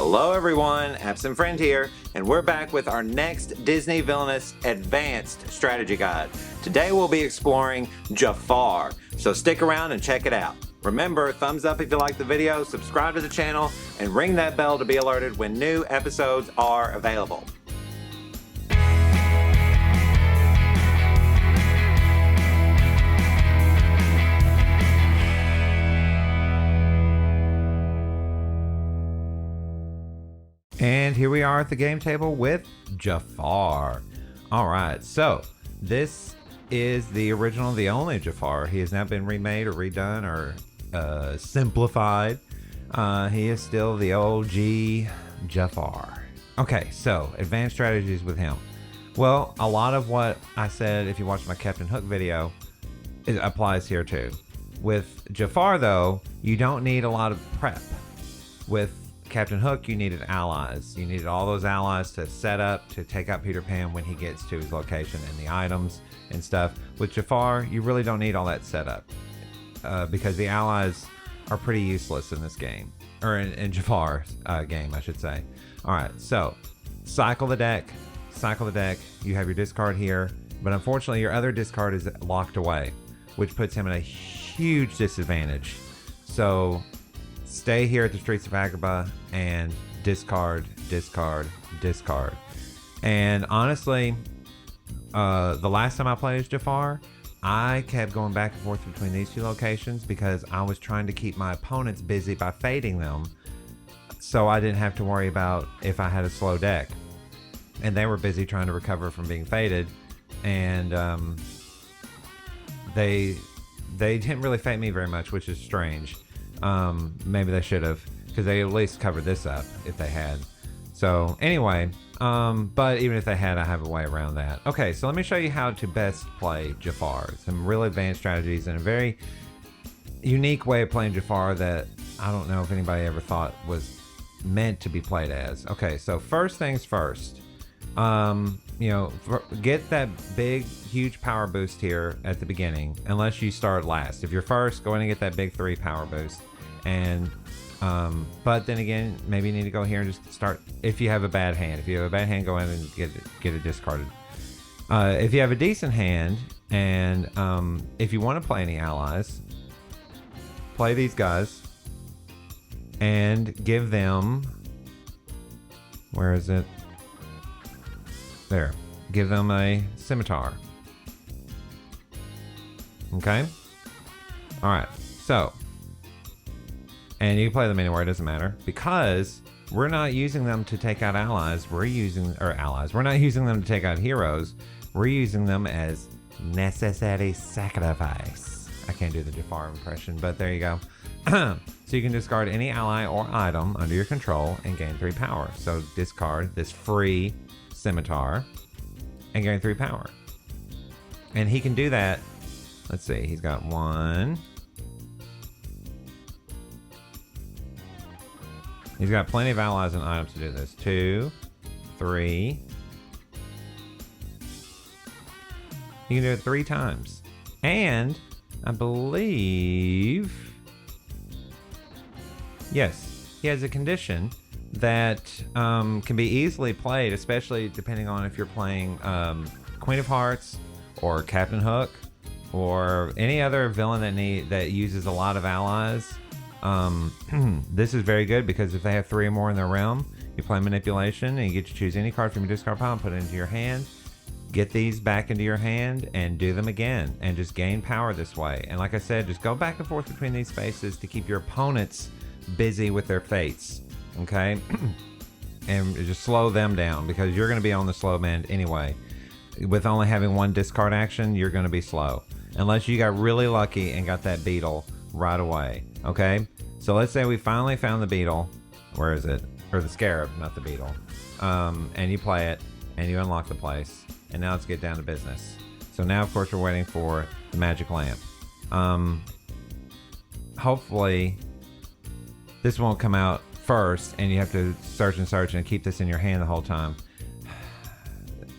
Hello everyone, Absent Friend here, and we're back with our next Disney Villainous Advanced Strategy Guide. Today we'll be exploring Jafar, so stick around and check it out. Remember, thumbs up if you like the video, subscribe to the channel, and ring that bell to be alerted when new episodes are available. And here we are at the game table with Jafar. All right, so this is the original, the only Jafar. He has not been remade or redone or simplified. He is still the OG Jafar. Okay, so advanced strategies with him. Well, a lot of what I said, if you watched my Captain Hook video, it applies here too. With Jafar though, you don't need a lot of prep. With Captain Hook, you needed allies. You needed all those allies to set up to take out Peter Pan when he gets to his location and the items and stuff. With Jafar, you really don't need all that setup because the allies are pretty useless in this game, or in Jafar's game, I should say. All right, so cycle the deck. You have your discard here, but unfortunately, your other discard is locked away, which puts him in a huge disadvantage. So stay here at the Streets of Agrabah and discard. And honestly, the last time I played as Jafar, I kept going back and forth between these two locations because I was trying to keep my opponents busy by fading them, so I didn't have to worry about if I had a slow deck. And they were busy trying to recover from being faded, and they didn't really fade me very much, which is strange. Maybe they should have, because they at least covered this up if they had. So anyway, but even if they had, I have a way around that. Okay, so let me show you how to best play Jafar. Some really advanced strategies and a very unique way of playing Jafar that I don't know if anybody ever thought was meant to be played as. Okay, so first things first, get that big, huge power boost here at the beginning, unless you start last. If you're first, go in and get that big 3 power boost. And but then again, maybe you need to go here and just start. If you have a bad hand, go in and get it discarded. If you have a decent hand, and if you want to play any allies, play these guys and give them, where is it? There. Give them a scimitar. Okay? Alright, so. And you can play them anywhere, it doesn't matter. Because we're not using them to take out allies. We're not using them to take out heroes. We're using them as necessary sacrifice. I can't do the Jafar impression, but there you go. So you can discard any ally or item under your control and gain 3 power. So discard this free scimitar and gain 3 power. And he can do that. Let's see, he's got 1. He's got plenty of allies and items to do this. 2, 3. He can do it 3 times. And I believe, yes, he has a condition that can be easily played, especially depending on if you're playing Queen of Hearts or Captain Hook or any other villain that uses a lot of allies. This is very good because if they have 3 or more in their realm, you play manipulation and you get to choose any card from your discard pile and put it into your hand. Get these back into your hand and do them again and just gain power this way. And like I said, just go back and forth between these spaces to keep your opponents busy with their fates. Okay? And just slow them down because you're going to be on the slow bend anyway. With only having 1 discard action, you're going to be slow. Unless you got really lucky and got that beetle right away. Okay? So let's say we finally found the beetle. Where is it? Or the scarab, not the beetle. And you play it and you unlock the place. And now let's get down to business. So now, of course, we're waiting for the magic lamp. Hopefully, this won't come out first, and you have to search and keep this in your hand the whole time.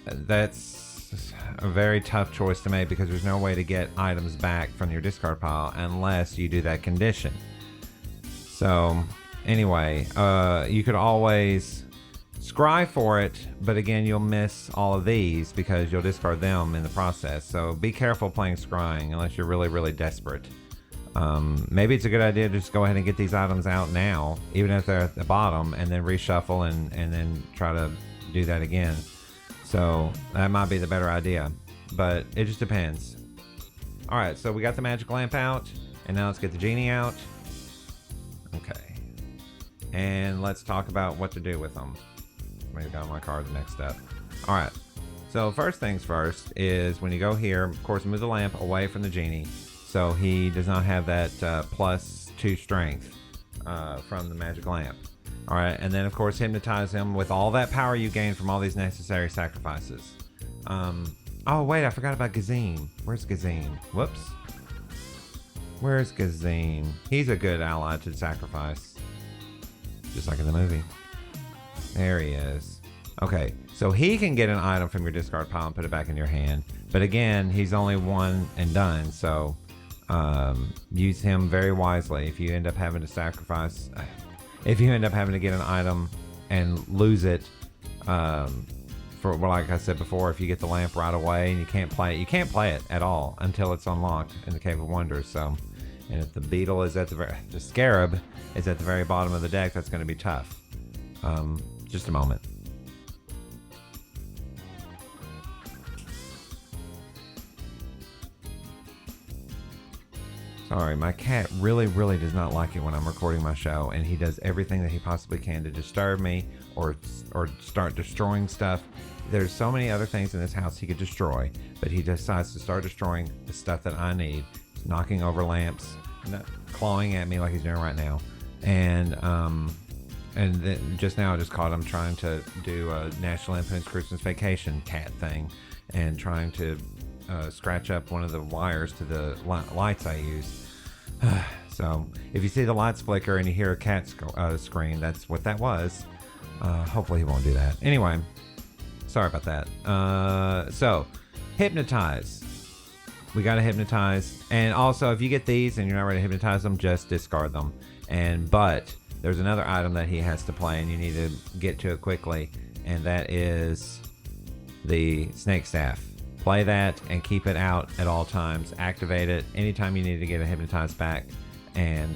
That's a very tough choice to make because there's no way to get items back from your discard pile unless you do that condition. So Anyway, you could always scry for it, but again, you'll miss all of these because you'll discard them in the process. So be careful playing scrying unless you're really, really desperate. Maybe it's a good idea to just go ahead and get these items out now, even if they're at the bottom, and then reshuffle and then try to do that again. So that might be the better idea, but it just depends. All right, so we got the magic lamp out, and now let's get the genie out. Okay, and let's talk about what to do with them. Maybe got my card next up. All right, so first things first is when you go here, of course, move the lamp away from the genie so he does not have that +2 strength from the magic lamp. All right, and then of course hypnotize him with all that power you gain from all these necessary sacrifices. Oh wait, I forgot about Gazine. Where's Gazine? Whoops. Where's Gazine? He's a good ally to sacrifice, just like in the movie. There he is. Okay, so he can get an item from your discard pile and put it back in your hand. But again, he's only one and done, so use him very wisely. If you end up having to sacrifice, if you end up having to get an item and lose it, for like I said before, if you get the lamp right away and you can't play it at all until it's unlocked in the Cave of Wonders. So, and if the beetle is at the scarab is at the very bottom of the deck, that's going to be tough. Just a moment. Sorry, my cat really, really does not like it when I'm recording my show, and he does everything that he possibly can to disturb me or start destroying stuff. There's so many other things in this house he could destroy, but he decides to start destroying the stuff that I need. He's knocking over lamps, clawing at me like he's doing right now, and then just now I just caught him trying to do a National Lampoon's Christmas Vacation cat thing, and trying to scratch up one of the wires to the lights I use. So if you see the lights flicker and you hear a cat scream, that's what that was. Hopefully he won't do that. Anyway, sorry about that. So hypnotize. We got to hypnotize. And also, if you get these and you're not ready to hypnotize them, just discard them. But there's another item that he has to play, and you need to get to it quickly, and that is the snake staff. Play that and keep it out at all times. Activate it anytime you need to get a hypnotize back, and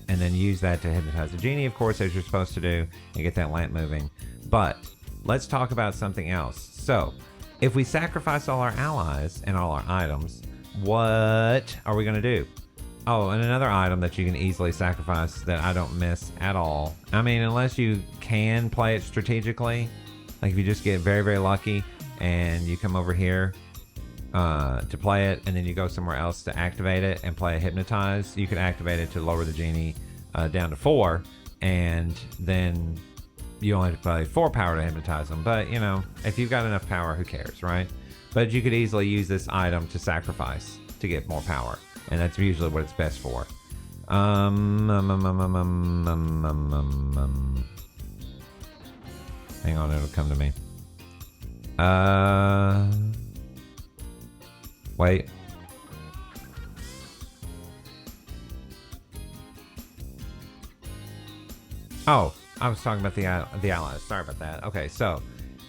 then use that to hypnotize the genie, of course, as you're supposed to do, and get that lamp moving. But let's talk about something else. So, if we sacrifice all our allies and all our items, what are we going to do? Oh, and another item that you can easily sacrifice that I don't miss at all. I mean, unless you can play it strategically, like if you just get very, very lucky and you come over here to play it, and then you go somewhere else to activate it and play a hypnotize, you can activate it to lower the genie down to 4, and then you only have to play 4 power to hypnotize them. But, you know, if you've got enough power, who cares, right? But you could easily use this item to sacrifice to get more power, and that's usually what it's best for. Hang on, it'll come to me. Wait. Oh, I was talking about the allies. Sorry about that. Okay, so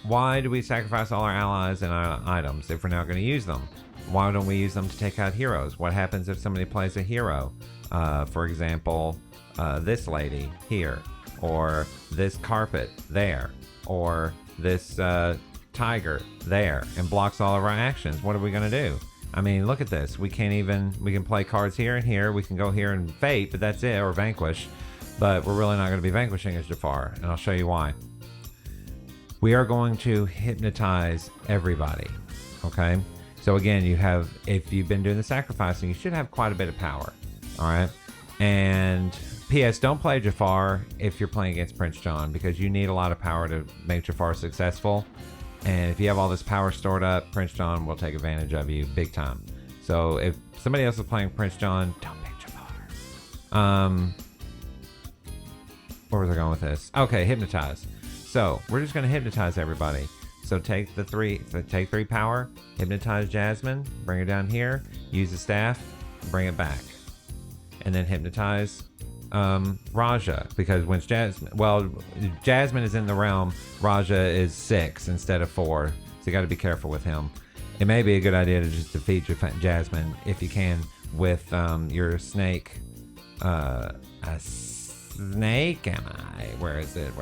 why do we sacrifice all our allies and our items if we're not going to use them? Why don't we use them to take out heroes? What happens if somebody plays a hero? For example, this lady here, or this carpet there, or this tiger there, and blocks all of our actions. What are we going to do? I mean, look at this. We can play cards here and here. We can go here and fate, but that's it, or vanquish. But we're really not going to be vanquishing as Jafar, and I'll show you why. We are going to hypnotize everybody, okay? So again, if you've been doing the sacrificing, you should have quite a bit of power, all right? And P.S. Don't play Jafar if you're playing against Prince John, because you need a lot of power to make Jafar successful. And if you have all this power stored up, Prince John will take advantage of you big time. So if somebody else is playing Prince John, don't pick Jafar. Where was I going with this? Okay, hypnotize. So we're just going to hypnotize everybody. So take 3 power, hypnotize Jasmine, bring her down here, use the staff, bring it back. And then hypnotize Raja, because when Jasmine is in the realm, Raja is 6 instead of 4, so you got to be careful with him. It may be a good idea to just defeat Jasmine if you can with your snake. A snake? Am I? Where is it?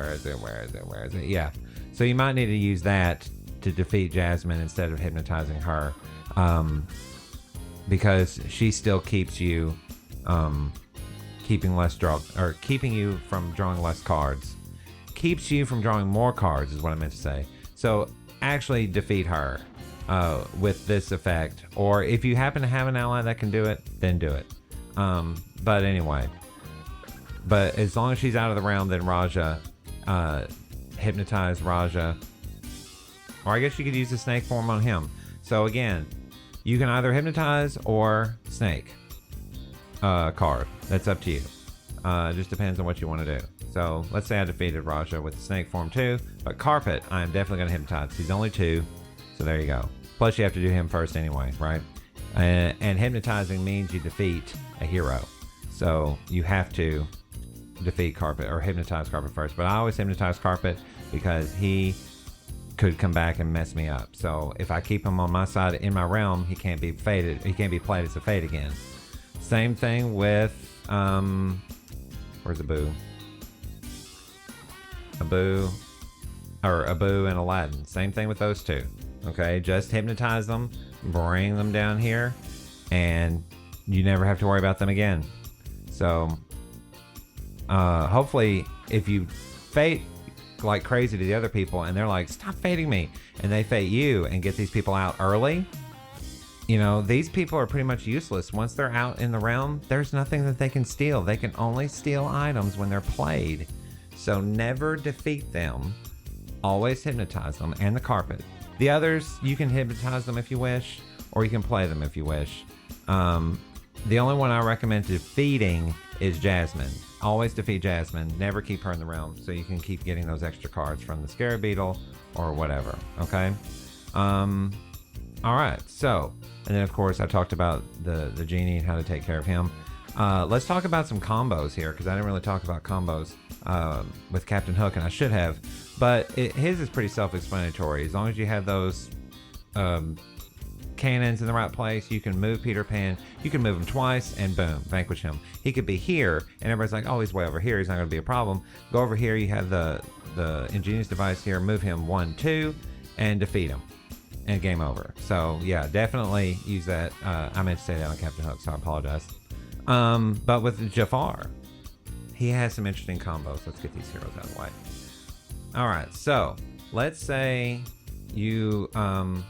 Yeah. So you might need to use that to defeat Jasmine instead of hypnotizing her, because she still keeps you keeping you from drawing less cards. Keeps you from drawing more cards is what I meant to say. So actually defeat her with this effect, or if you happen to have an ally that can do it, then do it. But anyway, as long as she's out of the realm, then Raja, hypnotize Raja, or I guess you could use the snake form on him. So again, you can either hypnotize or snake card. That's up to you. It just depends on what you want to do. So let's say I defeated Raja with the snake form too, but Carpet, I am definitely going to hypnotize. He's only 2, so there you go. Plus you have to do him first anyway, right? And hypnotizing means you defeat a hero. So you have to defeat Carpet or hypnotize Carpet first. But I always hypnotize Carpet because he could come back and mess me up. So if I keep him on my side in my realm, he can't be fated. He can't be played as a fate again. Same thing with where's Abu? Abu and Aladdin. Same thing with those two. Okay, just hypnotize them, bring them down here, and you never have to worry about them again. So hopefully if you fate like crazy to the other people and they're like, stop fating me, and they fate you and get these people out early, you know, these people are pretty much useless. Once they're out in the realm, there's nothing that they can steal. They can only steal items when they're played. So never defeat them. Always hypnotize them, and the Carpet. The others, you can hypnotize them if you wish, or you can play them if you wish. The only one I recommend defeating is Jasmine. Always defeat Jasmine. Never keep her in the realm, so you can keep getting those extra cards from the Scarab Beetle or whatever. Okay. All right. So, and then of course I talked about the Genie and how to take care of him. Let's talk about some combos here, because I didn't really talk about combos with Captain Hook, and I should have. But his is pretty self-explanatory. As long as you have those cannons in the right place, you can move Peter Pan. You can move him twice, and boom, vanquish him. He could be here, and everybody's like, oh, he's way over here. He's not going to be a problem. Go over here. You have the ingenious device here. Move him 1, 2, and defeat him. And game over. So, yeah, definitely use that. I meant to say that on Captain Hook, so I apologize. But with Jafar, he has some interesting combos. Let's get these heroes out of the way. All right, so let's say you come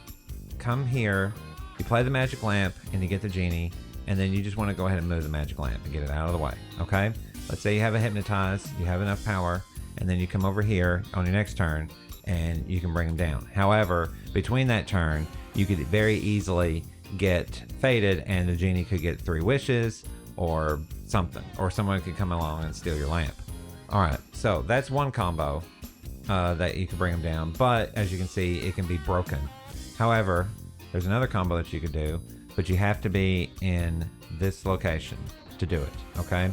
here, you play the magic lamp, and you get the Genie, and then you just want to go ahead and move the magic lamp and get it out of the way, okay? Let's say you have a hypnotize, you have enough power, and then you come over here on your next turn, and you can bring them down. However, between that turn, you could very easily get fated, and the Genie could get 3 wishes, or something, or someone could come along and steal your lamp. All right, so that's one combo that you can bring them down, but as you can see, it can be broken. However, there's another combo that you could do, but you have to be in this location to do it, okay?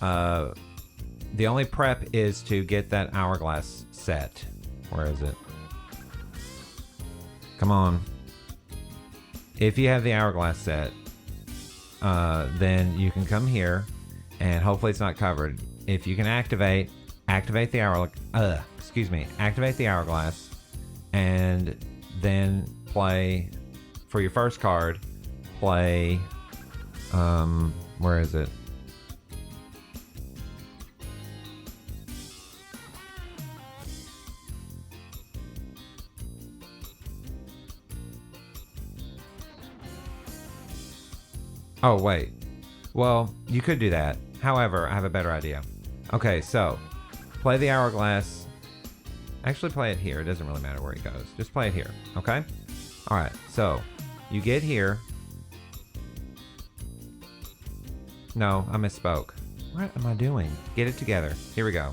The only prep is to get that hourglass set. Where is it? Come on. If you have the hourglass set, then you can come here, and hopefully it's not covered. If you can activate the activate the hourglass, and then play for your first card. Play, where is it? Oh, wait. Well, you could do that. However, I have a better idea. Okay, so play the hourglass. Actually, play it here. It doesn't really matter where he goes. Just play it here, okay? All right, so you get here. No, I misspoke. What am I doing? Get it together. Here we go.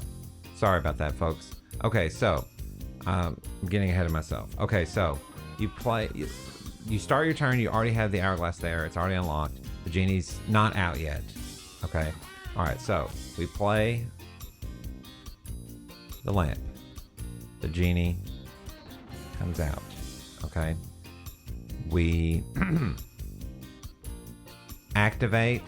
Sorry about that, folks. Okay, so I'm getting ahead of myself. Okay, so you play. You start your turn. You already have the hourglass there. It's already unlocked. The Genie's not out yet. Okay. All right, so we play the lamp. The genie comes out. Okay. We activate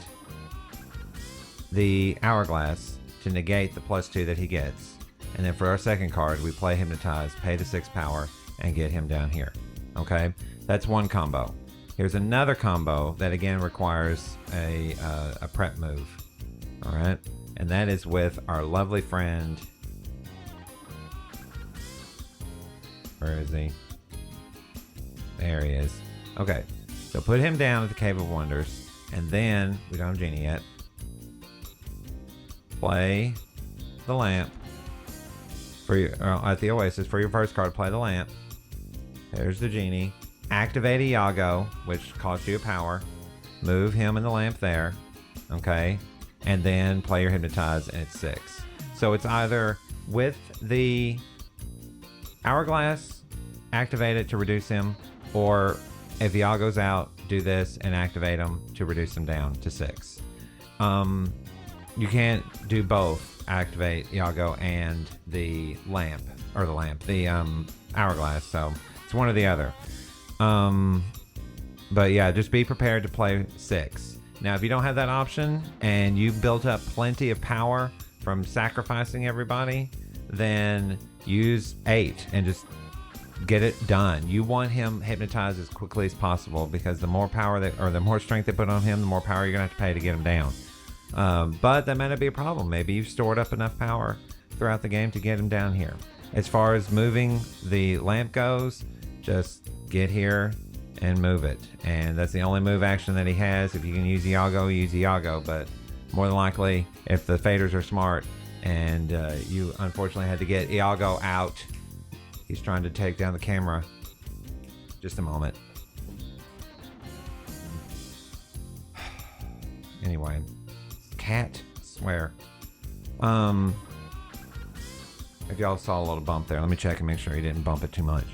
the hourglass to negate the +2 that he gets. And then for our second card, we play Hypnotize, pay the 6 power, and get him down here. Okay? That's one combo. Here's another combo that again requires a prep move. Alright? And that is with our lovely friend. Where is he? There he is. Okay. So put him down at the Cave of Wonders. And then, we don't have Genie yet. Play the lamp. For your, at the Oasis, for your first card, play the lamp. There's the Genie. Activate Iago, which costs you a power. Move him and the lamp there. Okay. And then play your Hypnotize, and it's 6. So it's either with the hourglass, activate it to reduce him, or if Iago's out, do this and activate him to reduce him down to 6. You can't do both, activate Iago and the lamp, the hourglass, so it's one or the other. But yeah, just be prepared to play 6. Now, if you don't have that option and you built up plenty of power from sacrificing everybody, then use 8 and just get it done. You want him hypnotized as quickly as possible, because the more power the more strength they put on him, the more power you're gonna have to pay to get him down. But that might not be a problem. Maybe you've stored up enough power throughout the game to get him down here. As far as moving the lamp goes, just get here and move it. And that's the only move action that he has. If you can use Iago, use Iago. But more than likely, if the faders are smart and you unfortunately had to get Iago out, he's trying to take down the camera. Just a moment. Anyway. Cat, I swear. If y'all saw a little bump there, let me check and make sure he didn't bump it too much.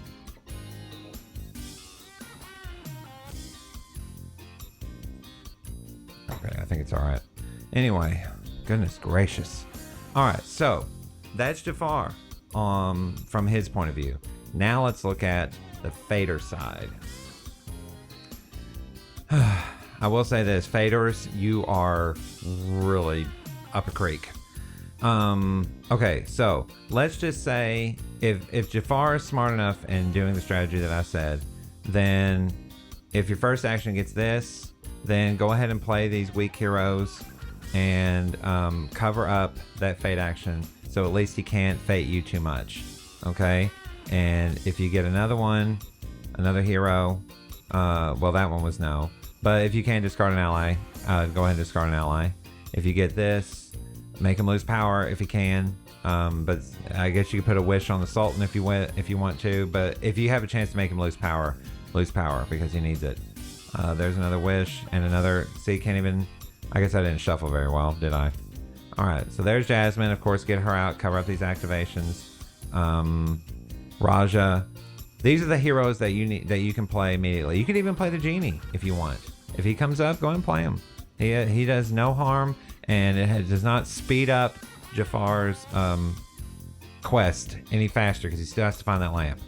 Okay, I think it's all right. Anyway, goodness gracious. All right, so that's Jafar from his point of view. Now let's look at the fader side. I will say this, faders, you are really up a creek. Okay, so let's just say if Jafar is smart enough in doing the strategy that I said, then if your first action gets this, then go ahead and play these weak heroes and cover up that fate action, so at least he can't fate you too much. Okay, and if you get another one, another hero, well, that one was no. But if you can discard an ally, go ahead and discard an ally. If you get this, make him lose power if you can. But I guess you could put a wish on the Sultan if you want to. But if you have a chance to make him lose power because he needs it. There's another wish and another. See, can't even. I guess I didn't shuffle very well, did I? All right. So there's Jasmine. Of course, get her out. Cover up these activations. Raja. These are the heroes that you need, that you can play immediately. You could even play the Genie if you want. If he comes up, go and play him. He does no harm, and does not speed up Jafar's quest any faster, because he still has to find that lamp.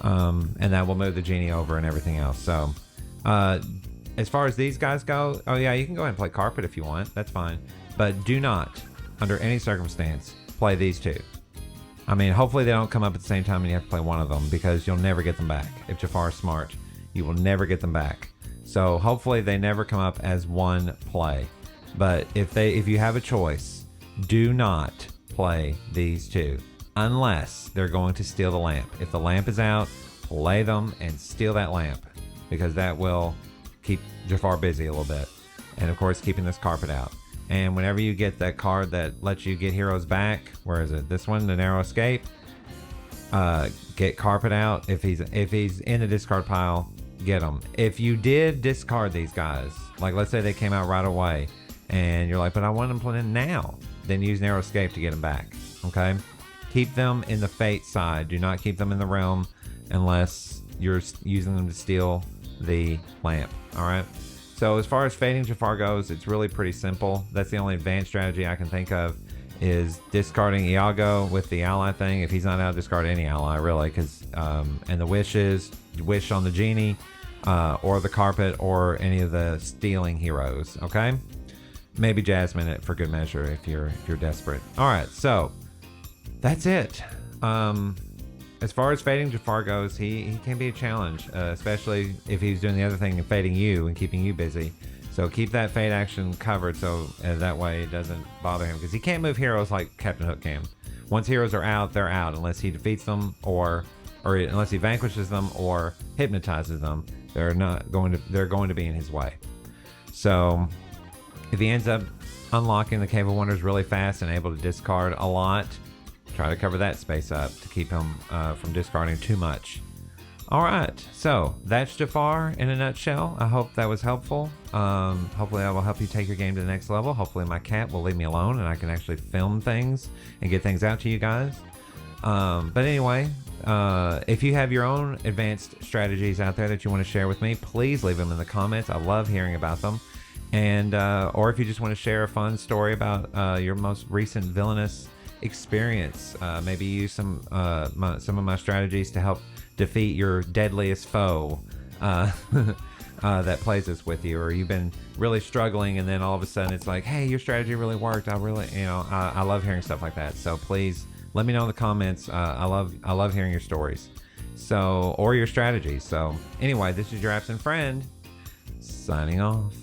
And that will move the Genie over and everything else. So as far as these guys go, oh yeah, you can go ahead and play Carpet if you want. That's fine. But do not, under any circumstance, play these two. I mean, hopefully they don't come up at the same time and you have to play one of them, because you'll never get them back. If Jafar's smart, you will never get them back. So hopefully they never come up as one play. But if you have a choice, do not play these two unless they're going to steal the lamp. If the lamp is out, play them and steal that lamp, because that will keep Jafar busy a little bit. And of course, keeping this Carpet out. And whenever you get that card that lets you get heroes back, where is it? This one, the Narrow Escape. Get Carpet out. If he's in the discard pile, get him. If you did discard these guys, like let's say they came out right away, and you're like, but I want them playing now, then use Narrow Escape to get them back. Okay, keep them in the Fate side. Do not keep them in the Realm unless you're using them to steal the lamp. All right. So as far as fading Jafar goes, it's really pretty simple. That's the only advanced strategy I can think of, is discarding Iago with the ally thing. If he's not out, discard any ally, really, because and the wish on the Genie, or the carpet, or any of the stealing heroes. Okay, maybe Jasmine it for good measure if you're desperate. All right, so that's it. As far as fading Jafar goes, he can be a challenge, especially if he's doing the other thing and fading you and keeping you busy. So keep that fade action covered, so that way it doesn't bother him, because he can't move heroes like Captain Hook can. Once heroes are out, they're out, unless he defeats them or unless he vanquishes them or hypnotizes them. They're going to be in his way. So if he ends up unlocking the Cave of Wonders really fast and able to discard a lot, try to cover that space up to keep him from discarding too much. All right, so that's Jafar in a nutshell. I hope that was helpful. Hopefully I will help you take your game to the next level. Hopefully my cat will leave me alone and I can actually film things and get things out to you guys. But anyway, if you have your own advanced strategies out there that you want to share with me, please leave them in the comments. I love hearing about them. And or if you just want to share a fun story about your most recent Villainous experience, maybe use some of my strategies to help defeat your deadliest foe that plays this with you, or you've been really struggling and then all of a sudden it's like, hey, your strategy really worked. I love hearing stuff like that. So please let me know in the comments. I love hearing your stories, or your strategies. So anyway, this is your absent friend signing off.